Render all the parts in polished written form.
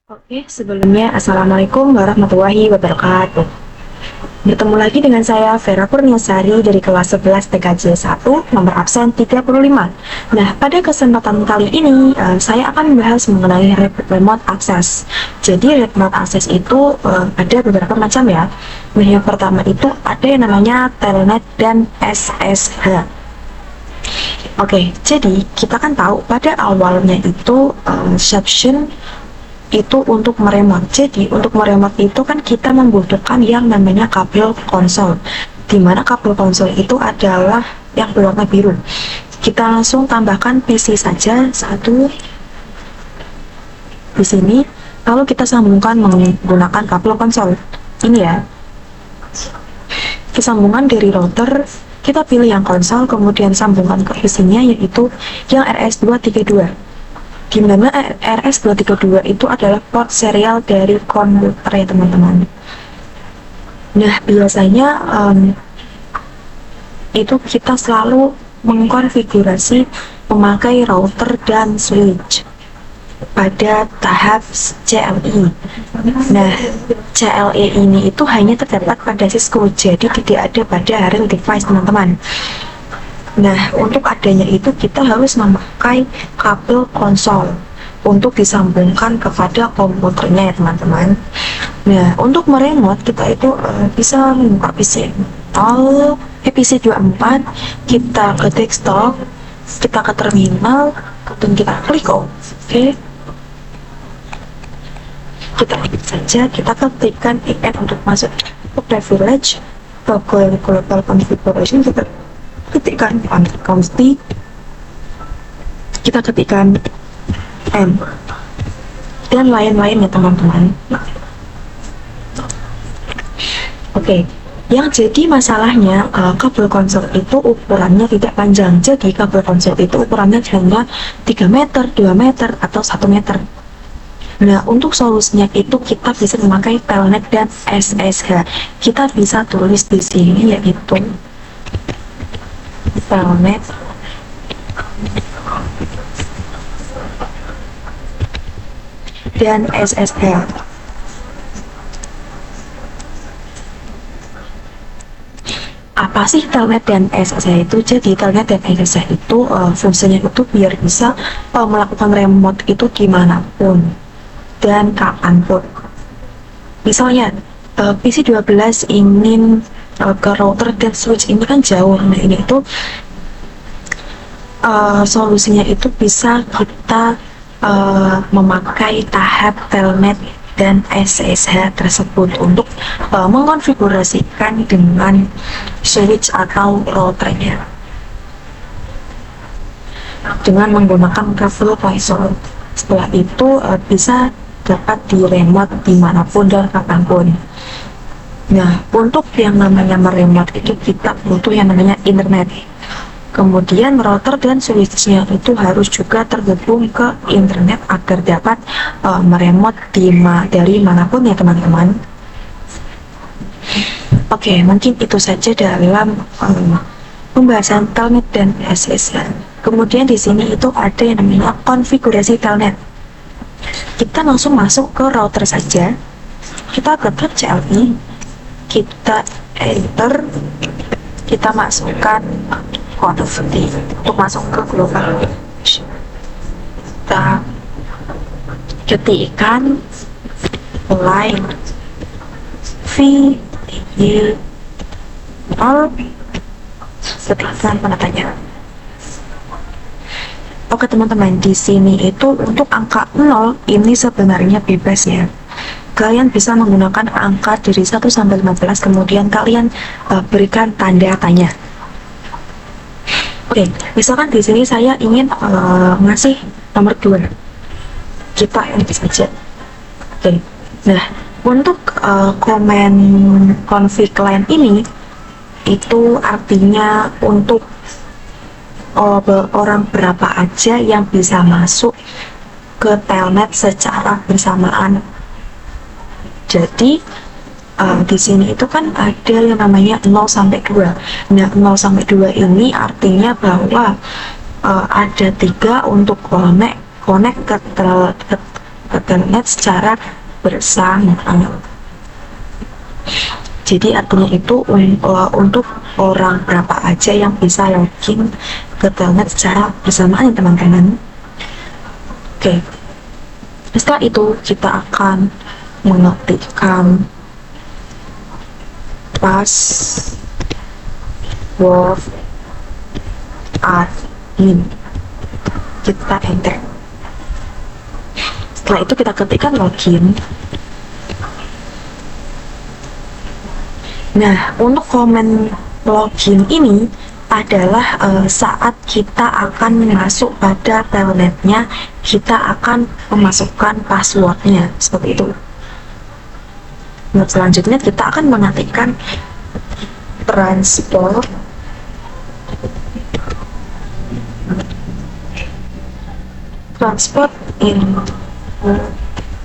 Oke, sebelumnya Assalamualaikum warahmatullahi wabarakatuh. Bertemu lagi dengan saya Vera Kurniasari dari kelas 11 TKJ 1, nomor absen 35. Nah, pada kesempatan kali ini saya akan membahas mengenai remote access. Jadi remote access itu ada beberapa macam ya. Nah, yang pertama itu ada yang namanya telnet dan SSH. Oke, jadi kita kan tahu pada awalnya itu Inception itu untuk meremote. Jadi untuk meremote itu kan kita membutuhkan yang namanya kabel konsol, dimana kabel konsol itu adalah yang berwarna biru. Kita langsung tambahkan PC saja satu di sini, lalu kita sambungkan menggunakan kabel konsol ini ya. Kesambungan dari router, kita pilih yang konsol, kemudian sambungan ke PC-nya yaitu yang RS232, di mana RS232 itu adalah port serial dari komputer ya teman-teman. Nah, biasanya itu kita selalu mengkonfigurasi memakai router dan switch pada tahap CLI. Nah, CLI ini itu hanya terdapat pada Cisco, jadi tidak ada pada real device teman-teman. Nah, untuk adanya itu kita harus memakai kabel konsol untuk disambungkan kepada komputernya ya teman-teman. Nah, untuk meremote kita itu bisa membuka PC 0, PC 24, kita ke desktop, kita ke terminal, dan kita klik OK. Kita klik saja, kita ketikkan IN untuk masuk ke privilege, ke global configuration, kita ketikkan config, kita ketikkan M dan lain-lain ya teman-teman. Oke, yang jadi masalahnya kabel konsol itu ukurannya tidak panjang. Jadi kabel konsol itu ukurannya hanya 3 meter, 2 meter, atau 1 meter. Nah, untuk solusinya itu kita bisa memakai telnet dan SSH. Kita bisa tulis di sini yaitu telnet dan SSH. Apa sih telnet dan SSH itu? Jadi telnet dan SSH itu fungsinya itu biar bisa melakukan remote itu dimanapun dan kapanpun. Misalnya PC 12 ingin ke router dan switch ini kan jauh. Nah, ini itu solusinya itu bisa kita memakai tahap telnet dan SSH tersebut untuk mengkonfigurasikan dengan switch atau routernya dengan menggunakan kabel konsol. Setelah itu bisa dapat di remote dimanapun dan kapanpun. Nah, untuk yang namanya meremote itu kita butuh yang namanya internet. Kemudian router dan switchnya itu harus juga terhubung ke internet agar dapat meremote dari manapun ya teman-teman. Oke, mungkin itu saja dalam pembahasan telnet dan SSH. Kemudian di sini itu ada yang namanya konfigurasi telnet. Kita langsung masuk ke router saja. Kita ketik CLI, kita enter, kita masukkan konfig untuk masuk ke global. Kita ketikkan line v all, ketikkan tanda tanya. Oke teman-teman, di sini itu untuk angka 0 ini sebenarnya bebas ya. Kalian bisa menggunakan angka dari 1 sampai 15, kemudian kalian berikan tanda tanya. Oke, misalkan di sini saya ingin ngasih nomor 2. Kita enter saja. Oke. Nah, untuk komen config line ini itu artinya untuk orang berapa aja yang bisa masuk ke telnet secara bersamaan. Jadi di sini itu kan ada yang namanya 0 sampai 2. Nah, 0 sampai 2 ini artinya bahwa ada 3 untuk connect ke ke telnet secara bersamaan. Jadi artinya itu untuk orang berapa aja yang bisa login ke telnet secara bersamaan ya teman-teman. Oke, setelah itu kita akan mengetikkan password admin, kita enter. Setelah itu kita ketikkan login. Nah, untuk komen login ini adalah saat kita akan masuk pada telnetnya, kita akan memasukkan passwordnya, seperti itu. Nah, selanjutnya kita akan mengetikkan transport in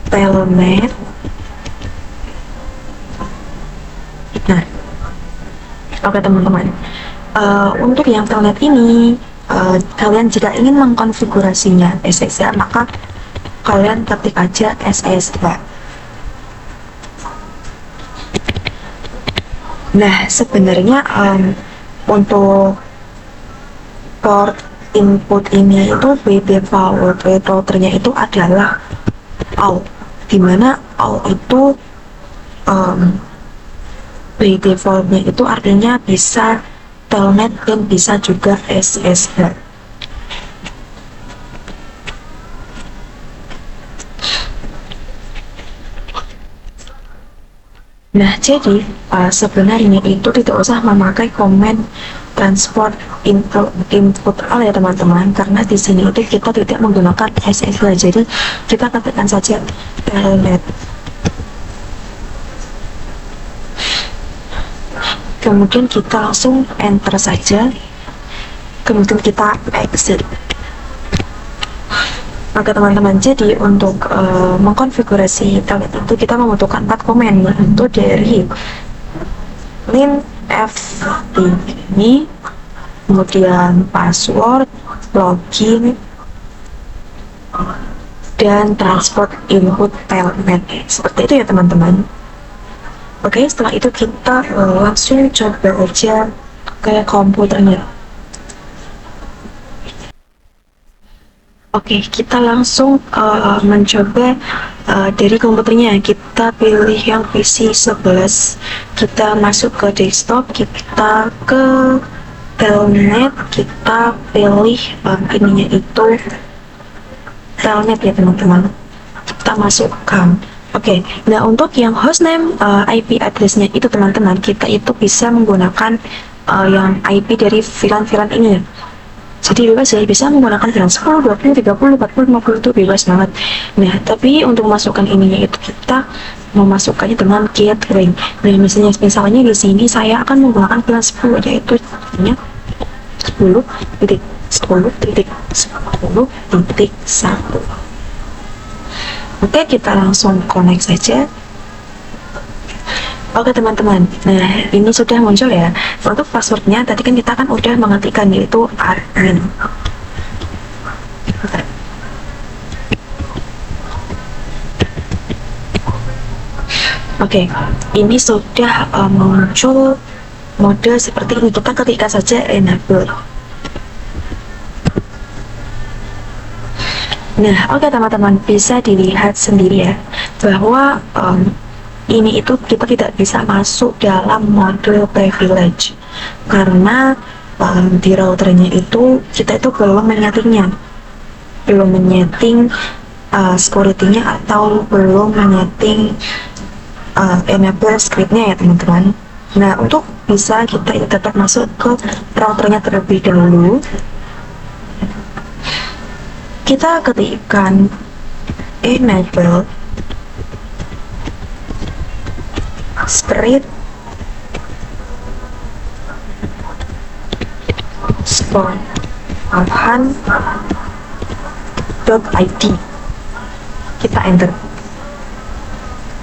telnet. Nah, oke teman-teman, untuk yang telnet ini, kalian jika ingin mengkonfigurasinya SSH, maka kalian ketik aja SSH. Nah, sebenarnya untuk port input ini itu by default routernya itu adalah AUX, dimana AUX itu by defaultnya itu artinya bisa telnet dan bisa juga SSH. Nah, jadi sebenarnya itu tidak usah memakai komen transport input all ya teman-teman, karena di sini itu kita tidak menggunakan SSH. Jadi kita ketikkan saja telnet, kemudian kita langsung enter saja, kemudian kita exit. Oke teman-teman, jadi untuk mengkonfigurasi telnet itu kita membutuhkan 4 komen, yaitu dari lin FTP, kemudian password, login, dan transport input telnet, seperti itu ya teman-teman. Oke, setelah itu kita langsung coba aja ke komputernya. Oke, kita langsung mencoba dari komputernya. Kita pilih yang PC 11, kita masuk ke desktop, kita ke telnet, kita pilih ininya itu telnet ya teman-teman. Kita masukkan. Oke, nah untuk yang hostname IP address-nya itu teman-teman, kita itu bisa menggunakan yang IP dari VLAN ini. Jadi bebas ya, bisa menggunakan VLAN 10, 20, 30, 40, 50 itu bebas banget. Nah, tapi untuk masukkan ininya itu kita memasukkannya dengan gateway. Nah, misalnya di sini saya akan menggunakan VLAN 10, yaitu nya 10.10.10.1. Oke, kita langsung connect saja. Oke teman-teman, nah ini sudah muncul ya. Untuk passwordnya tadi kan kita kan udah mengetikkan, yaitu admin. Oke, ini sudah muncul mode seperti ini. Kita ketikkan saja enable. Nah, oke teman-teman, bisa dilihat sendiri ya bahwa ini itu kita tidak bisa masuk dalam mode privilege karena di routernya itu kita itu belum menyeting security-nya atau belum menyeting enable script-nya ya teman-teman. Nah, untuk bisa kita itu tetap masuk ke routernya terlebih dahulu, kita ketikkan enable script spawn.id, kita enter.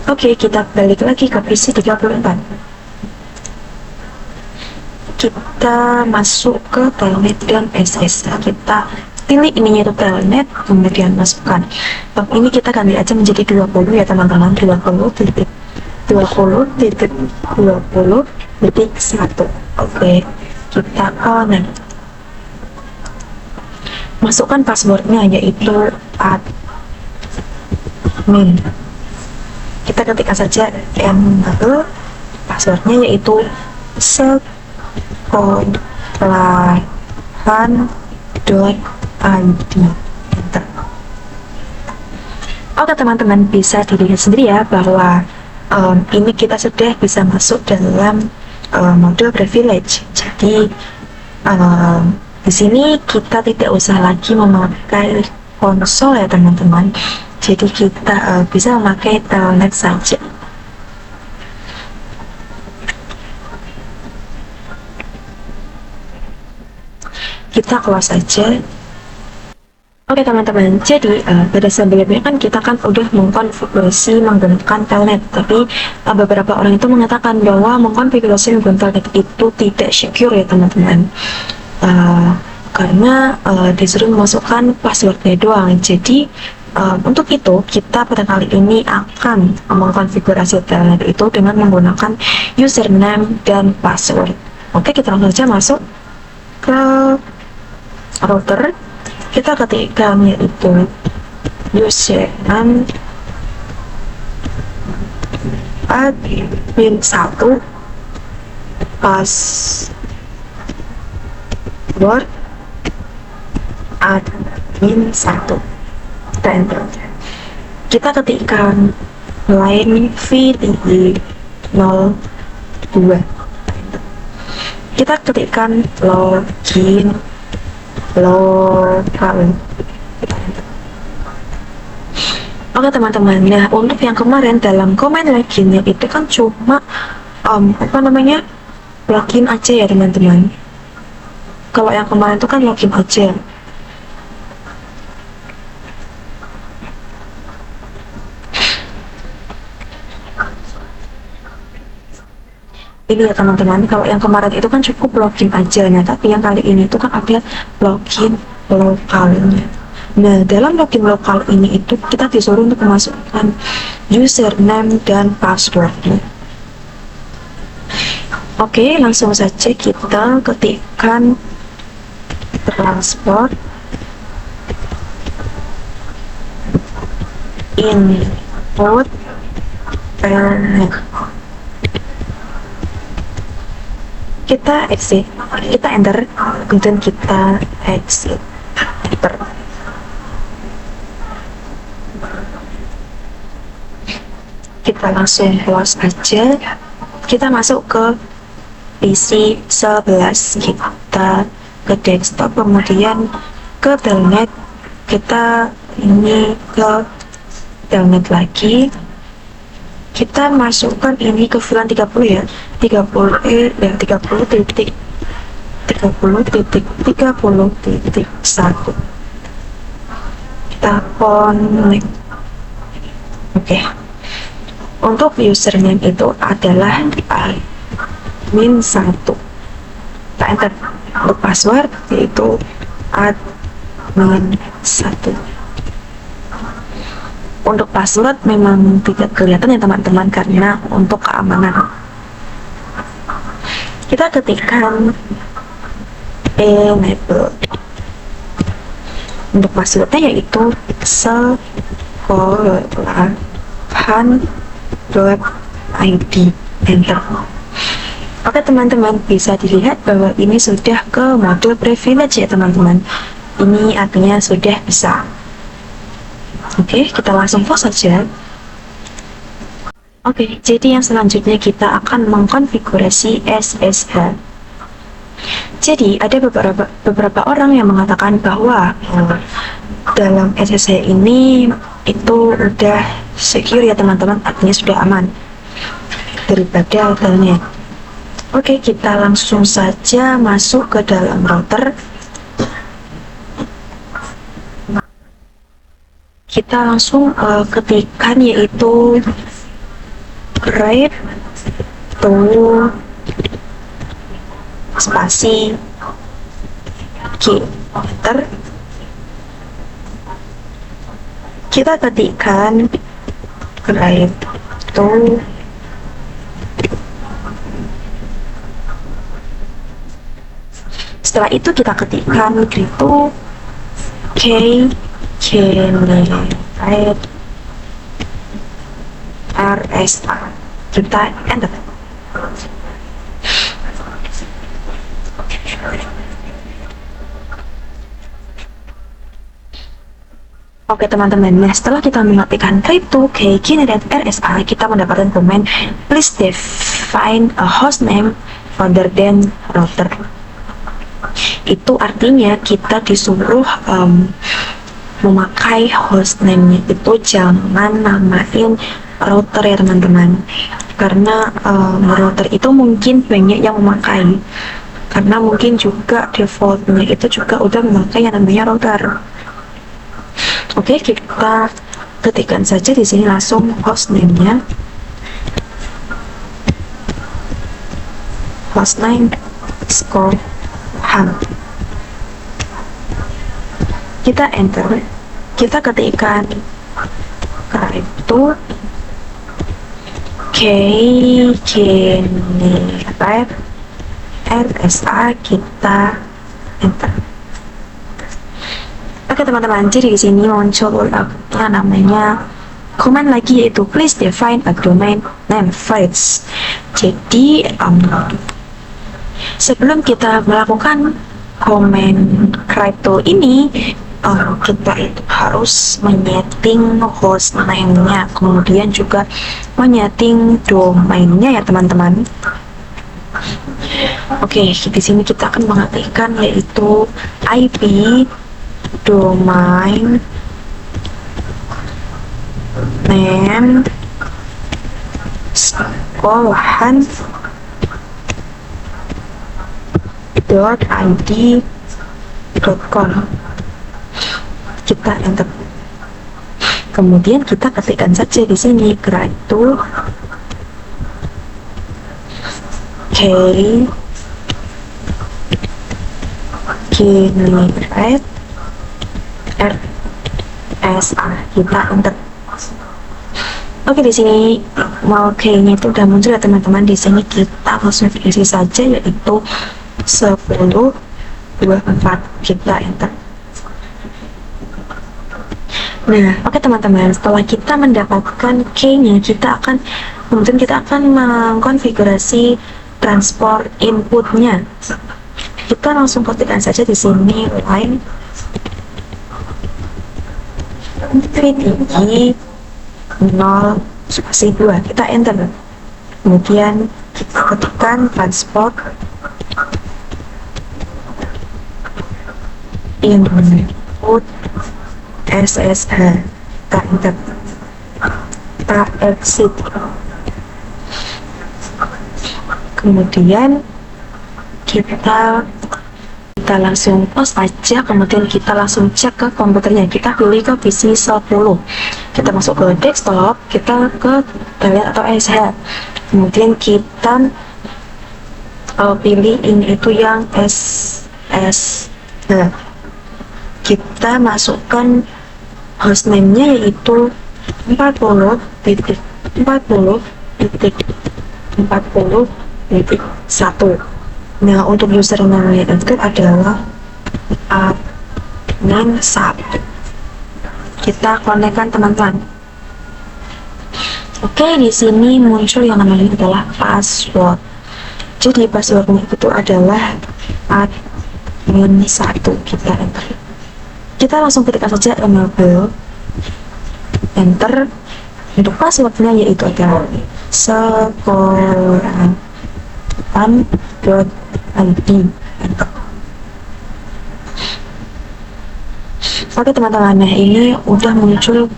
Oke, kita balik lagi ke PC 34, kita masuk ke telnet dan SSH, kita pilih ininya itu telnet, kemudian masukkan ini kita ganti aja menjadi 20 ya teman-teman, 20.20.20.1. Oke, kita connect, masukkan passwordnya yaitu admin, kita ketikkan saja enter, passwordnya yaitu sekolahan.id, enter. Oke teman-teman, bisa dilihat sendiri ya bahwa ini kita sudah bisa masuk dalam modul privilege. Jadi di sini kita tidak usah lagi memakai konsol ya teman-teman. Jadi kita bisa memakai telnet saja. Kita close saja. Oke teman-teman, jadi pada sebelumnya kan kita kan udah mengkonfigurasi menggunakan telnet, tapi beberapa orang itu mengatakan bahwa mengkonfigurasi menggunakan telnet itu tidak secure ya teman-teman, karena disuruh memasukkan passwordnya doang. Jadi untuk itu kita pada kali ini akan mengkonfigurasi telnet itu dengan menggunakan username dan password. Oke, kita langsung saja masuk ke router. Kita ketikkan yaitu username admin 1, password admin 1, kita enter. Kita ketikkan line VDI 02, kita ketikkan login lokal. Oke teman-teman, nah untuk yang kemarin dalam komen loginnya itu kan cuma login aja ya teman-teman. Kalau yang kemarin itu kan login aja. Ini ya teman-teman, kalau yang kemarin itu kan cukup login aja, nah tapi yang kali ini itu kan ada login lokalnya. Nah dalam login lokal ini itu kita disuruh untuk memasukkan username dan passwordnya. Oke, langsung saja kita ketikkan transport input telnet. Kita exit, kita enter, kemudian kita exit, enter. Kita langsung close aja. Kita masuk ke PC 11, kita ke desktop, kemudian ke telnet, kita ini ke telnet lagi. Kita masukkan ini ke VLAN 30 ya, 30 dan 30.30.30.1. Kita connect. Oke. Untuk username itu adalah admin 1. Kita enter. Untuk password yaitu admin 1. Untuk password memang tidak kelihatan ya teman-teman karena untuk keamanan. Kita ketikkan enable. Untuk passwordnya yaitu sekolahan.id, enter. Oke teman-teman, bisa dilihat bahwa ini sudah ke modul privilege ya teman-teman. Ini artinya sudah bisa. Oke, kita langsung close saja. Oke, jadi yang selanjutnya kita akan mengkonfigurasi SSH. Jadi ada beberapa orang yang mengatakan bahwa dalam SSH ini itu udah secure ya teman-teman, artinya sudah aman daripada telnet. Oke, kita langsung saja masuk ke dalam router. Kita langsung ketikkan yaitu create to spasi key, enter. kita ketikkan crypto setelah itu kita ketikkan crypto generate RSA, kita enter. Oke teman-teman, nah setelah kita mengetikkan crypto generate RSA, kita mendapatkan komen please define a hostname other than router. Itu artinya kita disuruh memakai hostname itu jangan namain router ya teman-teman, karena router itu mungkin banyak yang memakai, karena mungkin juga defaultnya itu juga udah memakai yang namanya router. Oke, kita ketikkan saja di sini langsung hostname-nya. Hostname ham. Kita enter. Kita ketikkan crypto generate RSA, kita enter. Oke teman-teman, jadi di sini muncul yang namanya komen lagi, yaitu please define a domain name first. Jadi sebelum kita melakukan komen crypto ini, kita itu harus menyeting hostname-nya, kemudian juga menyeting domainnya ya teman-teman. Oke, di sini kita akan mengetikkan yaitu IP domain name sekolahan .id.com. Kita enter. Kemudian kita ketikkan saja di sini crypto generate RSA, kita enter. Oke, di sini mau kayaknya itu udah muncul ya teman-teman. Di sini kita langsung isi saja yaitu 1024, kita enter. Nah, oke teman-teman, setelah kita mendapatkan key-nya, kemudian kita akan mengkonfigurasi transport inputnya. Kita langsung ketikkan saja di sini line VTI 0 spasi 2, kita enter. Kemudian kita ketikkan transport input SSH, kita enter. Kita exit. Kemudian kita langsung pause aja, kemudian kita langsung cek ke komputernya. Kita pilih ke PC 10, kita masuk ke desktop, kita ke Dalian atau SH, kemudian kita pilih ini itu yang SSH. Kita masukkan hostname-nya yaitu 40.40.40.1. Nah, untuk username itu adalah admin1. Kita konekkan teman-teman. Oke, di sini muncul yang namanya adalah password. Jadi passwordnya itu adalah admin1, kita enter. Kita langsung ketikkan saja enable, enter. Untuk passwordnya yaitu adalah sekolahan.id, enter. Oke teman-teman, nah ini udah muncul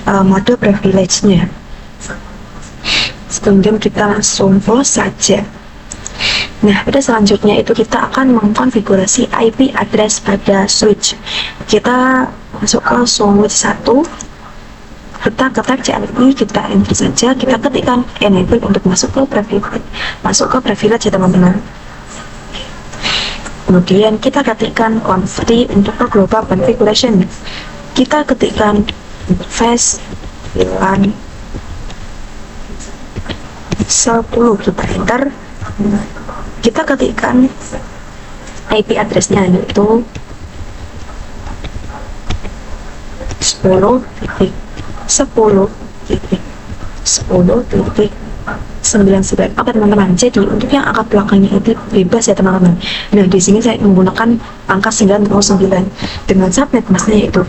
mode privilege-nya. Kemudian kita langsung close saja. Nah, pada selanjutnya itu kita akan mengkonfigurasi IP address pada switch. Kita masuk ke switch 1, kita ketik CLI, kita enter saja, kita ketikkan enable untuk masuk ke privilege ya teman-teman. Kemudian kita ketikkan config untuk ke global configuration. Kita ketikkan interface VLAN 10, kita enter, kita ketikkan IP address-nya yaitu 10.10.10.99. Oke teman-teman, jadi untuk yang angka belakangnya itu bebas ya teman-teman. Nah di sini saya menggunakan angka 99 dengan subnet masknya yaitu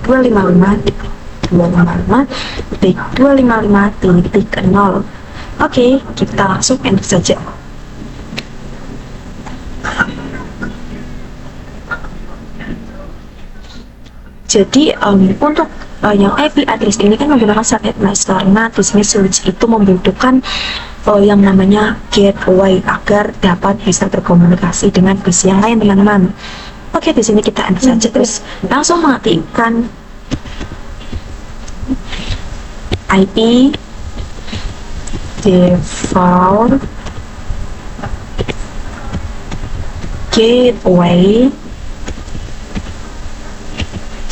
255.255.255.0. Oke, kita langsung enter saja. Jadi untuk yang IP address ini kan menggunakan subnet mask karena di sini switch itu membutuhkan yang namanya gateway agar dapat bisa berkomunikasi dengan PC yang lain teman-teman. Oke, di sini kita enter saja terus langsung mengetikkan IP default gateway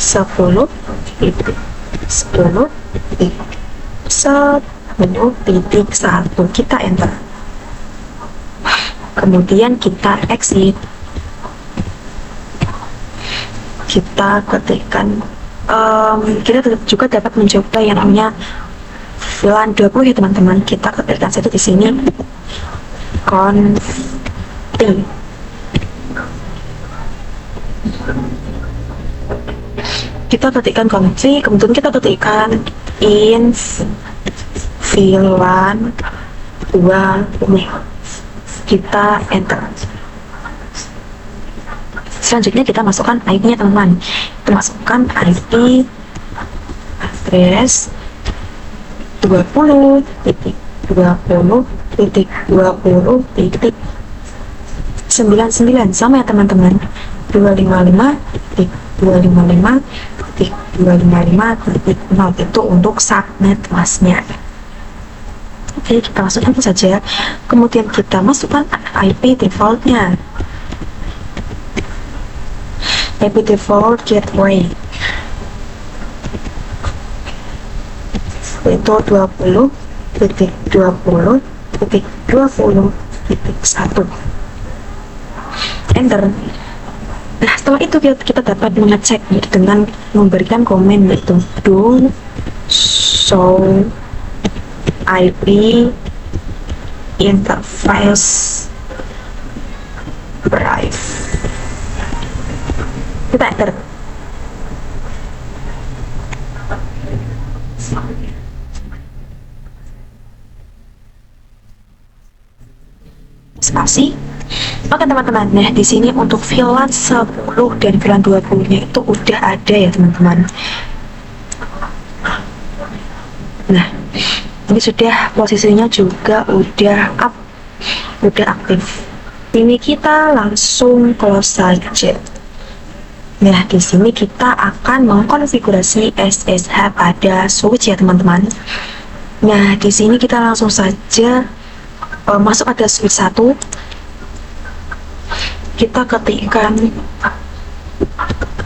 10.10.10.1 kita enter, kemudian kita exit, kita ketikkan kita juga dapat mencoba yang namanya VLAN 20 ya teman-teman. Kita ketikkan saja di sini config, kita ketikkan config, kemudian kita ketikkan inf VLAN 20, kita enter. Selanjutnya kita masukkan IP-nya teman-teman. Kita masukkan IP address 20.20.20.99 sama ya teman-teman, 255.255.255.0 itu untuk subnet masknya. Oke, kita masukkan saja, kemudian kita masukkan IP defaultnya, IP default gateway itu 20.20.20.1, enter. Nah setelah itu kita dapat mengecek dengan memberikan komen yaitu do show IP interface brief, kita enter. Spasi. Oke teman-teman, nah di sini untuk VLAN 10 dan VLAN 20 nya itu udah ada ya teman-teman. Nah ini sudah posisinya juga udah up, udah aktif. Ini kita langsung close saja. Nah di sini kita akan mengkonfigurasi SSH pada switch ya teman-teman. Nah di sini kita langsung saja masuk pada switch 1, kita ketikkan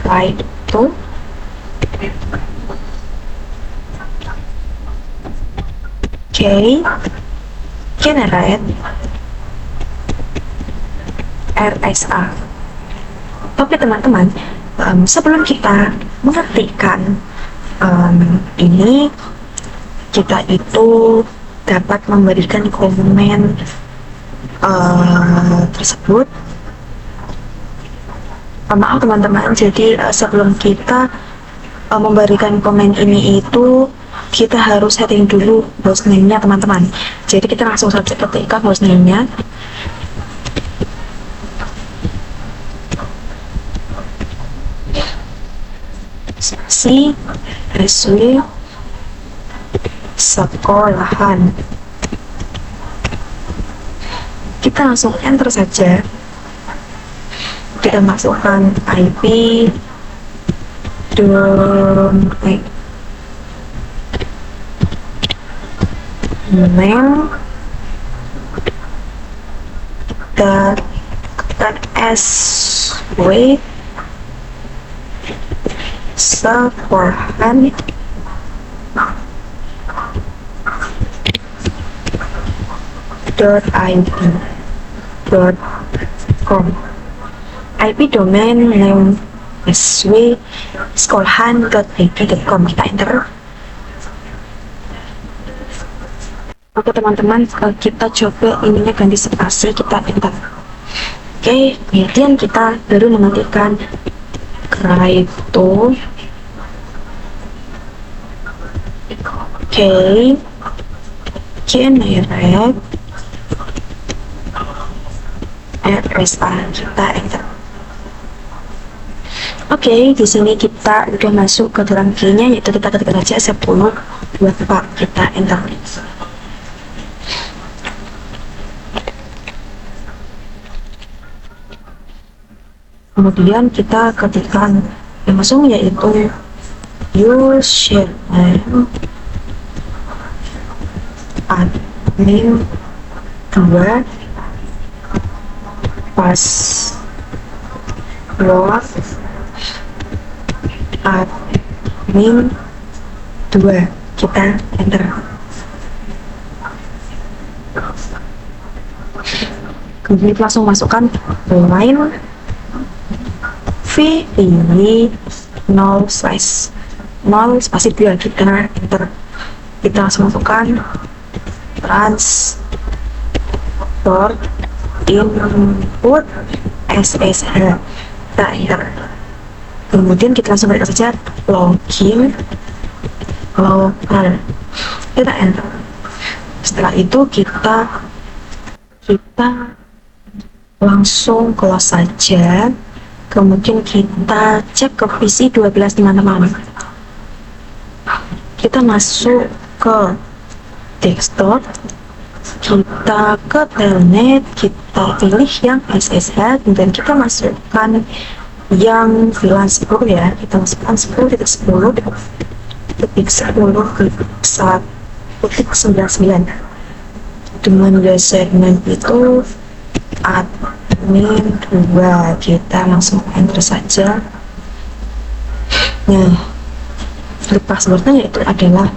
right to generate RSA. Tapi teman-teman, sebelum kita mengetikkan ini, kita itu dapat memberikan komen tersebut. Maaf teman-teman, jadi sebelum kita memberikan komen ini itu kita harus setting dulu hostname-nya teman-teman. Jadi kita langsung saja ketikkan hostname-nya. Si SW sekolahan. Kita langsung enter saja. Kita masukkan IP domain name, kita tekan SW sekolahan www.ip.com. IP domain name sw.sekolahan.ip.com. Kita enter. Oke teman-teman, kita coba ininya ganti spasi, kita enter. Oke, kemudian kita baru mengetikkan Crypto. Oke, generate RSA, kita enter. Oke, di sini kita udah masuk ke dalam key-nya, yaitu kita ketikkan aja 1024, kita enter. Kemudian kita ketikkan yang langsung, yaitu username admin 2 password admin 2, kita enter. Kemudian kita langsung masukkan line VI 0 spasi 2, kita enter. Kita langsung masukkan transport input SSH, kita enter. Kemudian kita langsung berikan saja login lokal, kita enter. Setelah itu kita langsung close saja. Kemudian kita cek ke PC 12 teman-teman. Kita masuk ke desktop, kita ke telnet, kita pilih yang SSH, kemudian kita masukkan yang VLAN 10 ya. Kita masukkan 10.10.10.1.99 dengan username itu admin 2, kita langsung enter saja. Nah, passwordnya yaitu adalah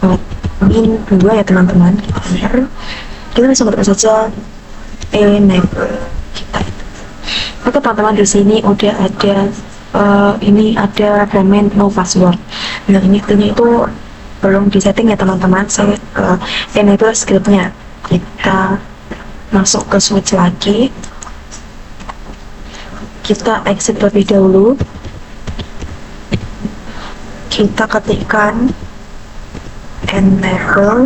admin 2 ya teman-teman, kita enter. Kita langsung ketik saja enable, kita enter. Oke teman-teman, di sini udah ada ini ada domain no password. Nah, ini itu belum disetting ya teman-teman. Saya enable scriptnya. Kita masuk ke switch lagi, kita exit terlebih dahulu, kita ketikkan enable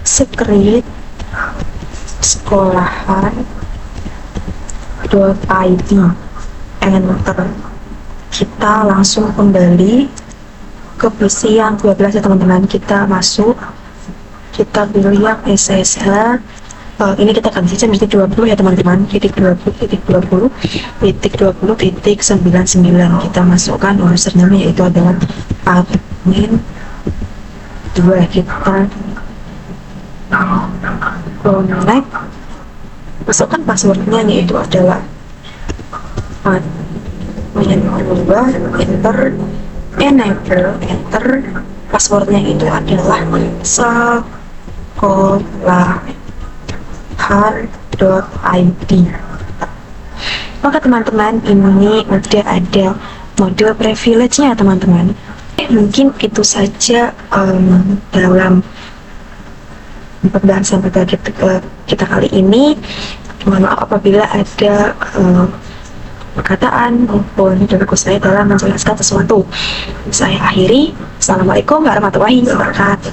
script sekolahan.id, enter. Kita langsung kembali ke PC yang 12 ya teman-teman. Kita masuk, kita pilih yang SSH, ini kita ganti saja menjadi 20 ya teman-teman, titik 20.99. Kita masukkan username yaitu adalah admin 2, kita connect, masukkan passwordnya yaitu adalah admin 2, enter. Enable, enter. Passwordnya itu adalah sekolahan.id. Maka teman-teman, ini udah ada mode privilege-nya teman-teman. Mungkin itu saja dalam pembahasan kita kali ini. Mohon maaf apabila ada perkataan maupun diriku saya dalam menjelaskan sesuatu. Saya akhiri. Assalamualaikum warahmatullahi wabarakatuh.